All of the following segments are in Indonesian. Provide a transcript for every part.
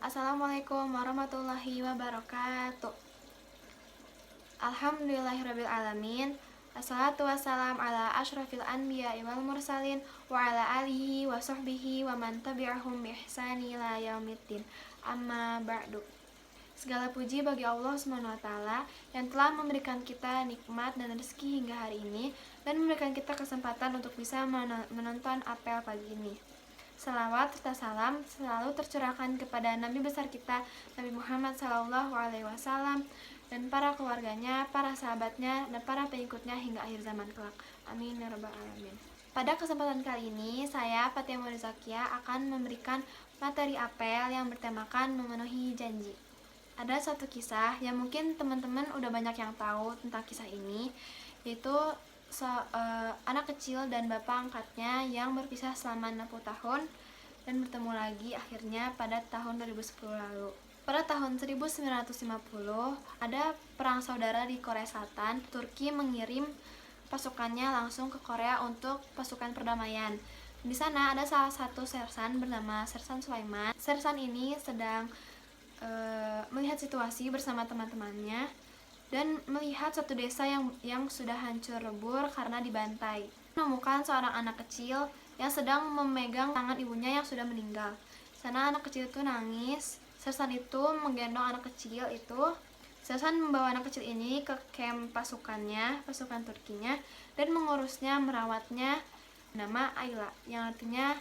Assalamualaikum warahmatullahi wabarakatuh. Alhamdulillahirrabbilalamin. Assalatu wassalam ala ashrafil anbiya wal mursalin wa ala alihi wa sahbihi wa man tabi'ahum bi ihsani ila yaumiddin. Amma ba'du. Segala puji bagi Allah SWT yang telah memberikan kita nikmat dan rezeki hingga hari ini dan memberikan kita kesempatan untuk bisa menonton apel pagi ini. Salawat serta salam selalu tercurahkan kepada Nabi besar kita Nabi Muhammad SAW dan para keluarganya, para sahabatnya, dan para pengikutnya hingga akhir zaman kelak. Amin ya rabbal alamin. Pada kesempatan kali ini, saya Fatia Murizakia akan memberikan materi apel yang bertemakan memenuhi janji. Ada satu kisah yang mungkin teman-teman udah banyak yang tahu tentang kisah ini, yaitu anak kecil dan bapak angkatnya yang berpisah selama 60 tahun dan bertemu lagi akhirnya pada tahun 2010 lalu. Pada tahun 1950 ada perang saudara di Korea Selatan. Turki mengirim pasukannya langsung ke Korea untuk pasukan perdamaian. Di sana ada salah satu sersan bernama Sersan Sulaiman. Sersan ini sedang melihat situasi bersama teman-temannya dan melihat satu desa yang sudah hancur lebur karena dibantai. Menemukan seorang anak kecil yang sedang memegang tangan ibunya yang sudah meninggal. Sana anak kecil itu nangis. Sersan itu menggendong anak kecil itu. Sersan membawa anak kecil ini ke camp pasukannya, pasukan Turkinya, dan mengurusnya, merawatnya. Nama Ayla, yang artinya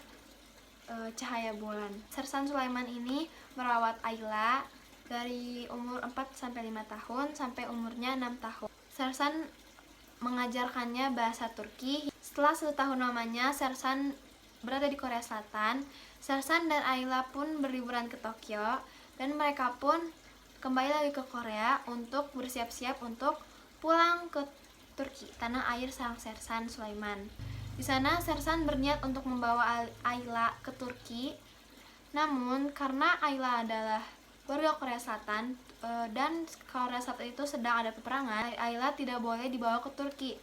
cahaya bulan. Sersan Sulaiman ini merawat Ayla dari umur 4-5 tahun sampai umurnya 6 tahun. Sersan mengajarkannya bahasa Turki. Setelah 1 tahun lamanya Sersan berada di Korea Selatan, Sersan dan Ayla pun berliburan ke Tokyo dan mereka pun kembali lagi ke Korea untuk bersiap-siap untuk pulang ke Turki, tanah air sang Sersan Sulaiman. Di sana Sersan berniat untuk membawa Ayla ke Turki. Namun karena Ayla adalah warga Korea Selatan dan Korea Selatan itu sedang ada peperangan, Ayla tidak boleh dibawa ke Turki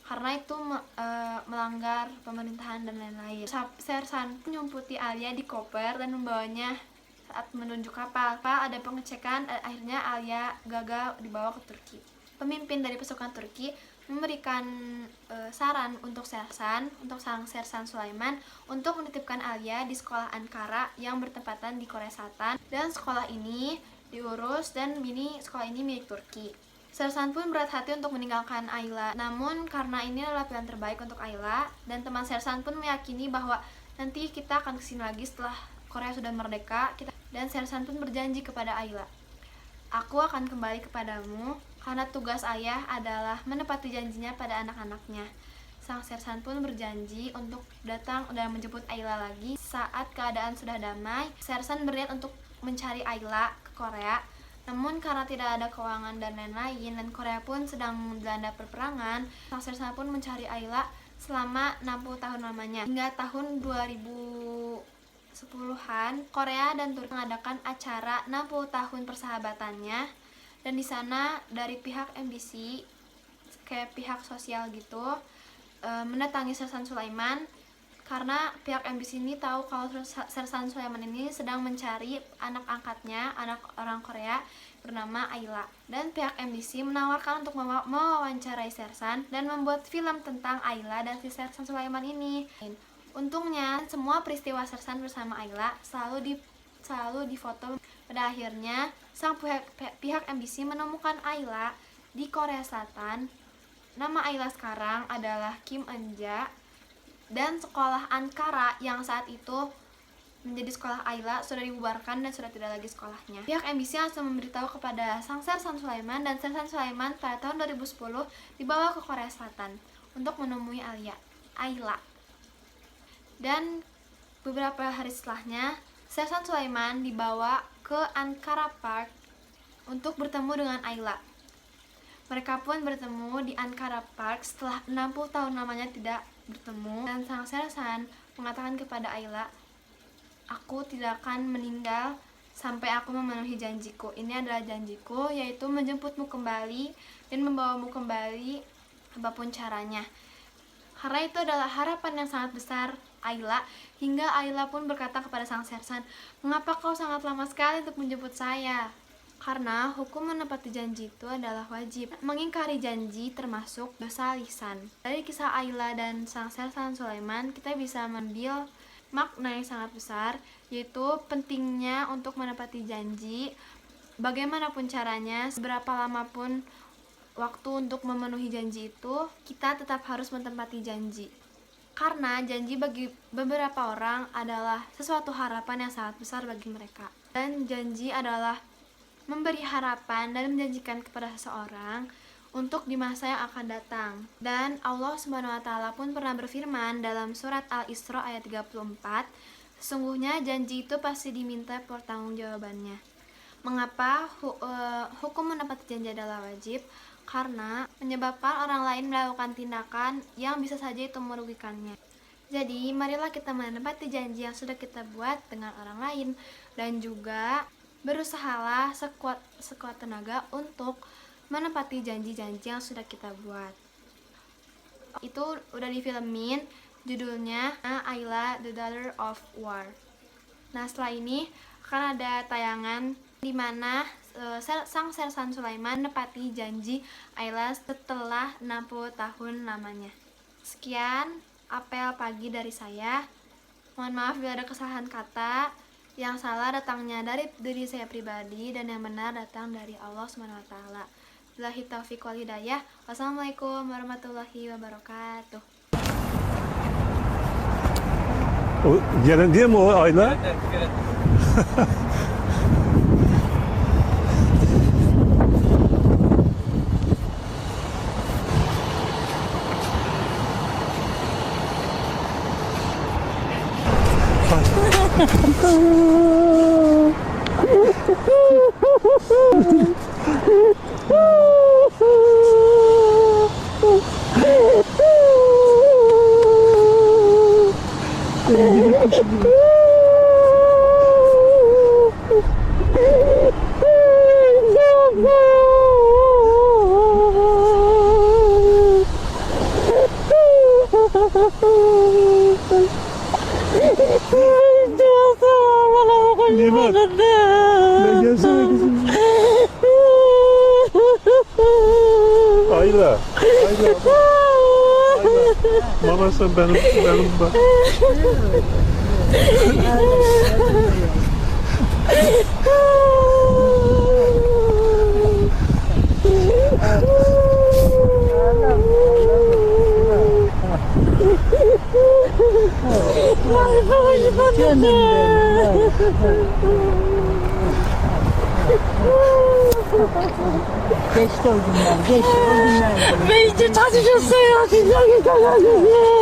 karena itu melanggar pemerintahan dan lain-lain. Sersan menyumputi Alia di koper dan membawanya saat menuju kapal. Ada pengecekan, akhirnya Alia gagal dibawa ke Turki. Pemimpin dari pasukan Turki memberikan saran untuk sang Sersan Sulaiman untuk menitipkan Alia di sekolah Ankara yang bertempatan di Korea Selatan, dan sekolah ini diurus dan sekolah ini milik Turki. Sersan pun berat hati untuk meninggalkan Ayla, namun karena ini adalah pilihan terbaik untuk Ayla dan teman Sersan pun meyakini bahwa nanti kita akan kesini lagi setelah Korea sudah merdeka. Dan Sersan pun berjanji kepada Ayla, "Aku akan kembali kepadamu karena tugas ayah adalah menepati janjinya pada anak-anaknya." Sang Sersan pun berjanji untuk datang dan menjemput Ayla lagi saat keadaan sudah damai. Sersan berniat untuk mencari Ayla ke Korea, namun karena tidak ada keuangan dan lain-lain dan Korea pun sedang dilanda peperangan, sang Sersan pun mencari Ayla selama 60 tahun lamanya. Hingga tahun 2010-an, Korea dan Turki mengadakan acara 60 tahun persahabatannya, dan di sana dari pihak MBC kayak pihak sosial gitu mendatangi Sersan Sulaiman karena pihak MBC ini tahu kalau Sersan Sulaiman ini sedang mencari anak angkatnya, anak orang Korea bernama Ayla, dan pihak MBC menawarkan untuk mewawancarai Sersan dan membuat film tentang Ayla dan si Sersan Sulaiman ini. Untungnya semua peristiwa Sersan bersama Ayla selalu difoto. Pada akhirnya sang pihak MBC menemukan Ayla di Korea Selatan. Nama Ayla sekarang adalah Kim Eunja, dan sekolah Ankara yang saat itu menjadi sekolah Ayla sudah dibubarkan dan sudah tidak lagi sekolahnya. Pihak MBC langsung memberitahu kepada sang Sersan Sulaiman, dan Sersan Sulaiman pada tahun 2010 dibawa ke Korea Selatan untuk menemui Ayla. Dan beberapa hari setelahnya Sersan Sulaiman dibawa ke Ankara Park untuk bertemu dengan Ayla. Mereka pun bertemu di Ankara Park setelah 60 tahun lamanya tidak bertemu, dan sang Sersan mengatakan kepada Ayla, "Aku tidak akan meninggal sampai aku memenuhi janjiku. Ini adalah janjiku, yaitu menjemputmu kembali dan membawamu kembali apapun caranya." karena itu adalah harapan yang sangat besar Ayla, hingga Ayla pun berkata kepada sang sersan, "Mengapa kau sangat lama sekali untuk menjemput saya?" Karena hukum menepati janji itu adalah wajib. Mengingkari janji termasuk dosa lisan. Dari kisah Ayla dan sang sersan Sulaiman, kita bisa mengambil makna yang sangat besar, yaitu pentingnya untuk menepati janji. Bagaimanapun caranya, seberapa lama pun waktu untuk memenuhi janji itu, kita tetap harus menepati janji. Karena janji bagi beberapa orang adalah sesuatu harapan yang sangat besar bagi mereka. Dan janji adalah memberi harapan dan menjanjikan kepada seseorang untuk di masa yang akan datang. Dan Allah SWT pun pernah berfirman dalam surat Al-Isra ayat 34, "Sesungguhnya janji itu pasti diminta pertanggungjawabannya." Mengapa hukum menepati janji adalah wajib? Karena menyebabkan orang lain melakukan tindakan yang bisa saja itu merugikannya. Jadi, marilah kita menepati janji yang sudah kita buat dengan orang lain, dan juga berusahalah sekuat tenaga untuk menepati janji-janji yang sudah kita buat. Itu udah difilmin, judulnya Ayla the Daughter of War. Nah, setelah ini akan ada tayangan di mana sang sersan Sulaiman menepati janji Ayla setelah 60 tahun lamanya. Sekian apel pagi dari saya. Mohon maaf bila ada kesalahan kata. Yang salah datangnya dari diri saya pribadi, dan yang benar datang dari Allah SWT. Billahi taufiq wal hidayah. Wassalamualaikum warahmatullahi wabarakatuh. Gelen değil mi o Ayla? Nimet, gelsene kızım. Ayla, Ayla. Mama sen benim bak. Canım benim. Geçti o günler, geçti o günler. Ben 이제 자주 줬어요. 진작에 가가지고.